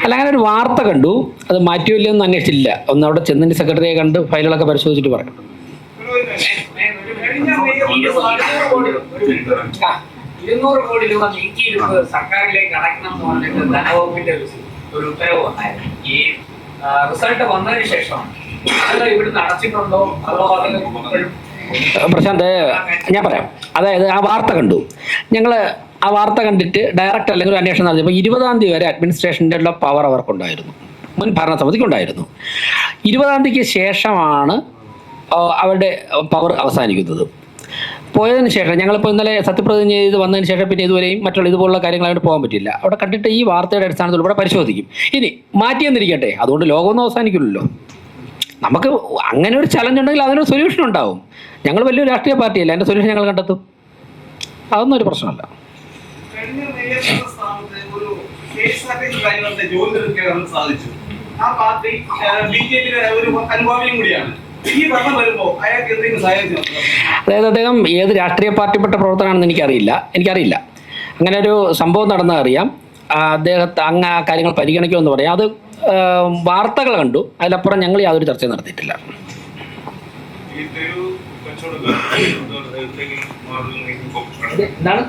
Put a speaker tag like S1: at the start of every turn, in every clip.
S1: അല്ല, അങ്ങനെ ഒരു വാർത്ത കണ്ടു. അത് മാറ്റിയില്ലോ എന്ന് അന്വേഷിച്ചില്ല. ഒന്ന് അവിടെ ചെന്നിട്ട് സെക്രട്ടറിയെ കണ്ട് ഫയലുകളൊക്കെ പരിശോധിച്ചിട്ട് പറയാം.
S2: 200 കോടി രൂപ നീക്കിയിരുപ്പ് സർക്കാരിലേക്ക് അടയ്ക്കണം എന്ന് പറഞ്ഞിട്ട് ധനവകുപ്പിന്റെ ഒരു ഉത്തരവ് വന്നായിരുന്നു. ഈ റിസൾട്ട് വന്നതിന് ശേഷം അത് ഇവിടുന്ന് അടച്ചിട്ടുണ്ടോ അതോ
S1: പ്രശാന്ത്, ഞാൻ പറയാം. അതായത് ആ വാർത്ത കണ്ടു. ഞങ്ങൾ ആ വാർത്ത കണ്ടിട്ട് ഡയറക്റ്റ് അല്ലെങ്കിൽ ഒരു അന്വേഷണം നടത്തിയപ്പോൾ 20-ാം തീയതി വരെ അഡ്മിനിസ്ട്രേഷൻ്റെ ഉള്ള പവർ അവർക്കുണ്ടായിരുന്നു, മുൻ ഭരണസമിതിക്കുണ്ടായിരുന്നു. 20-ാം തീയതിക്ക് ശേഷമാണ് അവരുടെ പവർ അവസാനിക്കുന്നത്. പോയതിന് ശേഷം ഞങ്ങളിപ്പോൾ ഇന്നലെ സത്യപ്രതിജ്ഞ ചെയ്ത് വന്നതിന് ശേഷം പിന്നെ ഇതുവരെയും മറ്റുള്ള ഇതുപോലുള്ള കാര്യങ്ങളായിട്ട് പോകാൻ പറ്റില്ല. അവിടെ കണ്ടിട്ട് ഈ വാർത്തയുടെ അടിസ്ഥാനത്തിൽ ഇവിടെ പരിശോധിക്കും. ഇനി മാറ്റിയെന്നിരിക്കട്ടെ, അതുകൊണ്ട് ലോകമൊന്നും അവസാനിക്കില്ലല്ലോ. നമുക്ക് അങ്ങനെ ഒരു ചലഞ്ച് ഉണ്ടെങ്കിൽ അതിനൊരു സൊല്യൂഷൻ ഉണ്ടാവും. ഞങ്ങൾ വലിയൊരു രാഷ്ട്രീയ പാർട്ടിയല്ല, അതിൻ്റെ സൊല്യൂഷൻ ഞങ്ങൾ കണ്ടെത്തും. അതൊന്നും ഒരു പ്രശ്നമല്ല. അതായത് അദ്ദേഹം ഏത് രാഷ്ട്രീയ പാർട്ടിപ്പെട്ട പ്രവർത്തനമാണെന്ന് എനിക്കറിയില്ല. അങ്ങനെ ഒരു സംഭവം നടന്നത് അറിയാം. അദ്ദേഹത്തെ അങ്ങ് ആ കാര്യങ്ങൾ പരിഗണിക്കുമെന്ന് പറയാം. അത് വാർത്തകൾ കണ്ടു, അതിലപ്പുറം ഞങ്ങൾ യാതൊരു ചർച്ചയും നടത്തിയിട്ടില്ല. എന്താണ്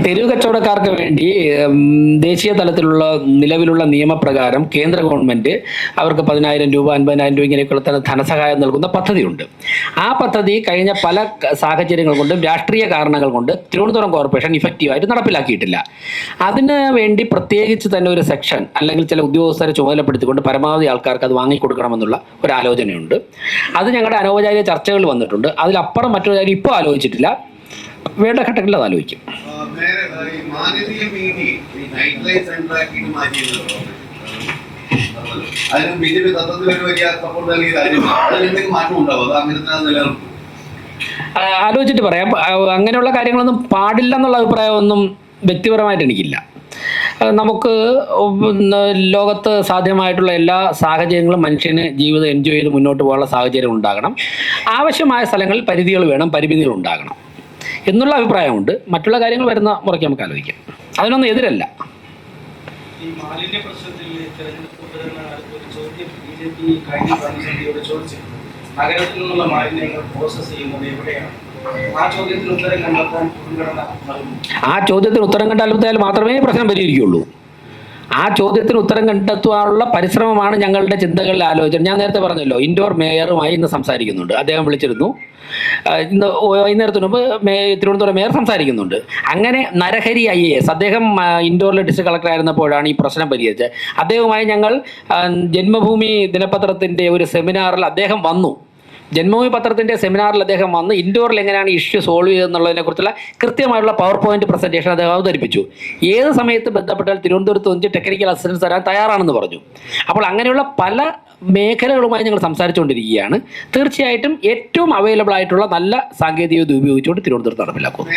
S1: തെരുവ് കച്ചവടക്കാർക്ക് വേണ്ടി ദേശീയ തലത്തിലുള്ള നിലവിലുള്ള നിയമപ്രകാരം കേന്ദ്ര ഗവൺമെന്റ് അവർക്ക് 10,000 രൂപ 50,000 രൂപ ഇങ്ങനെയൊക്കെയുള്ള ധനസഹായം നൽകുന്ന പദ്ധതിയുണ്ട്. ആ പദ്ധതി കഴിഞ്ഞ പല സാഹചര്യങ്ങൾ കൊണ്ടും രാഷ്ട്രീയ കാരണങ്ങൾ കൊണ്ട് തിരുവനന്തപുരം കോർപ്പറേഷൻ ഇഫക്റ്റീവായിട്ട് നടപ്പിലാക്കിയിട്ടില്ല. അതിന് വേണ്ടി പ്രത്യേകിച്ച് തന്നെ ഒരു സെക്ഷൻ അല്ലെങ്കിൽ ചില ഉദ്യോഗസ്ഥരെ ചുമതലപ്പെടുത്തിക്കൊണ്ട് പരമാവധി ആൾക്കാർക്ക് അത് വാങ്ങിക്കൊടുക്കണമെന്നുള്ള ഒരു ആലോചനയുണ്ട്. അത് ഞങ്ങളുടെ അനൗപചാരിക ചർച്ചകൾ വന്നിട്ടുണ്ട്. അതിലപ്പുറം മറ്റൊരു കാര്യം ഇപ്പോൾ ആലോചിച്ചിട്ടില്ല. വേണ്ട ഘട്ടങ്ങളിൽ അത് ആലോചിക്കും. ആലോചിച്ചിട്ട് പറയാം. അങ്ങനെയുള്ള കാര്യങ്ങളൊന്നും പാടില്ല എന്നുള്ള അഭിപ്രായമൊന്നും വ്യക്തിപരമായിട്ട് എനിക്കില്ല. നമുക്ക് ലോകത്ത് സാധ്യമായിട്ടുള്ള എല്ലാ സാഹചര്യങ്ങളും മനുഷ്യന് ജീവിതം എൻജോയ് ചെയ്ത് മുന്നോട്ട് പോകാനുള്ള സാഹചര്യം ഉണ്ടാകണം. ആവശ്യമായ സ്ഥലങ്ങളിൽ പരിധികൾ വേണം, പരിമിതികൾ ഉണ്ടാകണം എന്നുള്ള അഭിപ്രായമുണ്ട്. മറ്റുള്ള കാര്യങ്ങൾ വരുന്ന മുറയ്ക്ക് നമുക്ക് ആലോചിക്കാം. അതിനൊന്നും എതിരല്ല.
S3: ഈ മാലിന്യ പ്രശ്നത്തിൽ തെരഞ്ഞെടുപ്പ് ചോദ്യം BJP കഴിഞ്ഞ ഭരണസമിതിയോട് ചോദിച്ചു, നഗരത്തിൽ നിന്നുള്ള മാലിന്യങ്ങൾ പ്രോസസ് ചെയ്യുന്നത് എവിടെയാണ്? ആ ചോദ്യത്തിന് ഉത്തരം
S1: കണ്ടെത്തിയാൽ മാത്രമേ പ്രശ്നം പരിഹരിക്കുകയുള്ളൂ. ആ ചോദ്യത്തിന് ഉത്തരം കണ്ടെത്തുവാനുള്ള പരിശ്രമമാണ് ഞങ്ങളുടെ ചിന്തകളിൽ ആലോചന. ഞാൻ നേരത്തെ പറഞ്ഞല്ലോ, ഇൻഡോർ മേയറുമായി ഇന്ന് സംസാരിക്കുന്നുണ്ട്. അദ്ദേഹം വിളിച്ചിരുന്നു. ഇന്ന് വൈകുന്നേരത്തിന് മുമ്പ് തിരുവനന്തപുരം മേയർ സംസാരിക്കുന്നുണ്ട്. അങ്ങനെ നരഹരി IAS അദ്ദേഹം ഇൻഡോറിലെ ഡിസ്ട്രിക്ട് കളക്ടർ ആയിരുന്നപ്പോഴാണ് ഈ പ്രശ്നം പരിഹരിച്ചത്. അദ്ദേഹവുമായി ഞങ്ങൾ ജന്മഭൂമി ദിനപത്രത്തിൻ്റെ ഒരു സെമിനാറിൽ അദ്ദേഹം വന്നു. ജന്മഭൂമി പത്രത്തിൻ്റെ സെമിനാറിൽ അദ്ദേഹം വന്ന് ഇൻഡോറിൽ എങ്ങനെയാണ് ഇഷ്യൂ സോൾവ് ചെയ്തെന്നുള്ളതിനെക്കുറിച്ചുള്ള കൃത്യമായിട്ടുള്ള പവർ പോയിന്റ് പ്രസൻറ്റേഷൻ അദ്ദേഹം അവതരിപ്പിച്ചു. ഏത് സമയത്ത് ബന്ധപ്പെട്ടാൽ തിരുവനന്തപുരത്ത് വന്ന് ടെക്നിക്കൽ അസിസ്റ്റൻസ് തരാൻ തയ്യാറാണെന്ന് പറഞ്ഞു. അപ്പോൾ അങ്ങനെയുള്ള പല മേഖലകളുമായി ഞങ്ങൾ സംസാരിച്ചുകൊണ്ടിരിക്കുകയാണ്. തീർച്ചയായിട്ടും ഏറ്റവും അവൈലബിൾ ആയിട്ടുള്ള നല്ല സാങ്കേതികത ഉപയോഗിച്ചുകൊണ്ട് തിരുവനന്തപുരത്ത് നടപ്പിലാക്കും.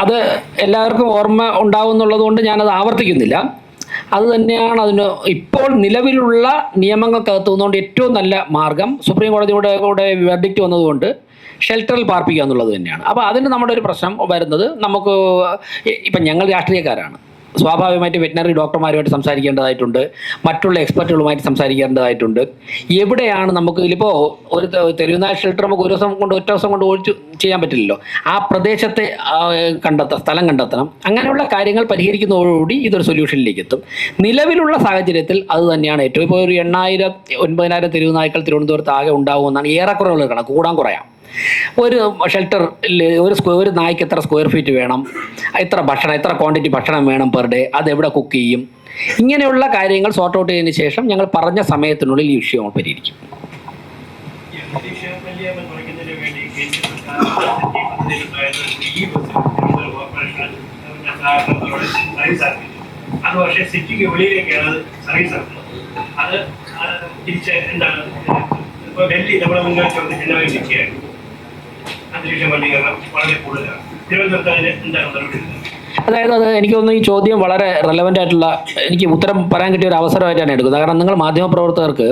S1: അത് എല്ലാവർക്കും ഓർമ്മ ഉണ്ടാവുന്നുള്ളത് കൊണ്ട് ഞാനത് ആവർത്തിക്കുന്നില്ല. അത് തന്നെയാണ് അതിന് ഇപ്പോൾ നിലവിലുള്ള നിയമങ്ങൾക്കകത്തുനിന്നുകൊണ്ട് ഏറ്റവും നല്ല മാർഗം. സുപ്രീം കോടതിയുടെ കൂടെ വെർഡിക്റ്റ് വന്നതുകൊണ്ട് ഷെൽട്ടറിൽ പാർപ്പിക്കുക എന്നുള്ളത് തന്നെയാണ്. അപ്പോൾ അതിന് നമ്മുടെ ഒരു പ്രശ്നം വരുന്നത്, നമുക്ക് ഇപ്പം ഞങ്ങൾ രാഷ്ട്രീയക്കാരാണ്. സ്വാഭാവികമായിട്ട് വെറ്റിനറി ഡോക്ടർമാരുമായിട്ട് സംസാരിക്കേണ്ടതായിട്ടുണ്ട്, മറ്റുള്ള എക്സ്പെർട്ടുകളുമായിട്ട് സംസാരിക്കേണ്ടതായിട്ടുണ്ട്. എവിടെയാണ് നമുക്ക് ഇതിലിപ്പോൾ ഒരു തെരുവുനായ ഷെൽട്ടർ നമുക്ക് ഒറ്റ ദിവസം കൊണ്ട് ഒഴിച്ച് ചെയ്യാൻ പറ്റില്ലല്ലോ. ആ പ്രദേശത്തെ സ്ഥലം കണ്ടെത്തണം. അങ്ങനെയുള്ള കാര്യങ്ങൾ പരിഹരിക്കുന്നതോടുകൂടി ഇതൊരു സൊല്യൂഷനിലേക്ക് എത്തും. നിലവിലുള്ള സാഹചര്യത്തിൽ അത് തന്നെയാണ് ഏറ്റവും. ഇപ്പോൾ ഒരു 8,000-9,000 തെരുവുനായ്ക്കൾ തിരുവനന്തപുരത്ത് ആകെ ഉണ്ടാകുമെന്നാണ് ഏറെക്കുറയുള്ള കണക്ക്. കുറയാം. ഒരു ഷെൽട്ടറിൽ ഒരു നായ്ക്ക് എത്ര സ്ക്വയർ ഫീറ്റ് വേണം, എത്ര ക്വാണ്ടിറ്റി ഭക്ഷണം വേണം പെർ ഡേ, അതെവിടെ കുക്ക് ചെയ്യും, ഇങ്ങനെയുള്ള കാര്യങ്ങൾ സോർട്ട് ഔട്ട് ചെയ്തതിന് ശേഷം ഞങ്ങൾ പറഞ്ഞ സമയത്തിനുള്ളിൽ ഈ വിഷയം പരിഹരിക്കും.
S3: അത് പക്ഷേ സിറ്റിക്ക് വെളിയിലേക്കാണ് സർവീസ് നടത്തുന്നത്. അത് തിരിച്ച് എന്താണ് ഇപ്പോൾ ഡൽഹി നമ്മുടെ മുന്നിൽ നിൽക്കുകയാണ്.
S4: അന്തരീക്ഷ മലിനീകരണം വളരെ കൂടുതലാണ്. തിരുവനന്തപുരത്ത് അതിന് എന്താണ് നടപടി?
S1: അതായത് അത് എനിക്ക് തോന്നുന്നു ഈ ചോദ്യം വളരെ റെലവൻ്റ് ആയിട്ടുള്ള, എനിക്ക് ഉത്തരം പറയാൻ കിട്ടിയ ഒരു അവസരമായിട്ടാണ് എടുക്കുന്നത്. കാരണം നിങ്ങൾ മാധ്യമപ്രവർത്തകർക്ക്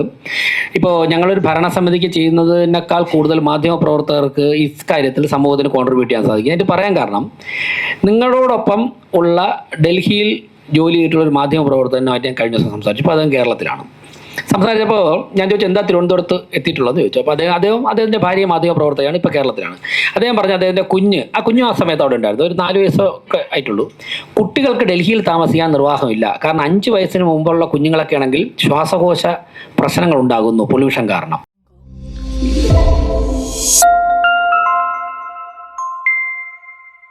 S1: ഇപ്പോൾ ഞങ്ങളൊരു ഭരണസമിതിക്ക് ചെയ്യുന്നതിനേക്കാൾ കൂടുതൽ മാധ്യമപ്രവർത്തകർക്ക് ഈ കാര്യത്തിൽ സമൂഹത്തിന് കോൺട്രിബ്യൂട്ട് ചെയ്യാൻ സാധിക്കും. എന്നിട്ട് പറയാൻ കാരണം, നിങ്ങളോടൊപ്പം ഉള്ള ഡൽഹിയിൽ ജോലി ചെയ്തിട്ടുള്ള ഒരു മാധ്യമപ്രവർത്തകനുമായിട്ട് ഞാൻ കഴിഞ്ഞ ദിവസം സംസാരിച്ചു. ഇപ്പോൾ അദ്ദേഹം കേരളത്തിലാണ്. സംസാരിച്ചപ്പോൾ ഞാൻ ചോദിച്ചു എന്താ തിരുവനന്തപുരത്ത് എത്തിയിട്ടുള്ളതെന്ന് ചോദിച്ചു. അപ്പോൾ അദ്ദേഹത്തിൻ്റെ ഭാര്യ മാധ്യമപ്രവർത്തകയാണ്, ഇപ്പോൾ കേരളത്തിലാണ്. അദ്ദേഹം പറഞ്ഞു അദ്ദേഹത്തിൻ്റെ കുഞ്ഞു ആ സമയത്ത് അവിടെ ഉണ്ടായിരുന്നു, ഒരു 4 വയസ്സൊക്കെ ആയിട്ടുള്ളൂ. കുട്ടികൾക്ക് ഡൽഹിയിൽ താമസിക്കാൻ നിർവാഹമില്ല, കാരണം 5 വയസ്സിന് മുമ്പുള്ള കുഞ്ഞുങ്ങളൊക്കെ ആണെങ്കിൽ ശ്വാസകോശ പ്രശ്നങ്ങൾ ഉണ്ടാകുന്നു പൊല്യൂഷൻ കാരണം.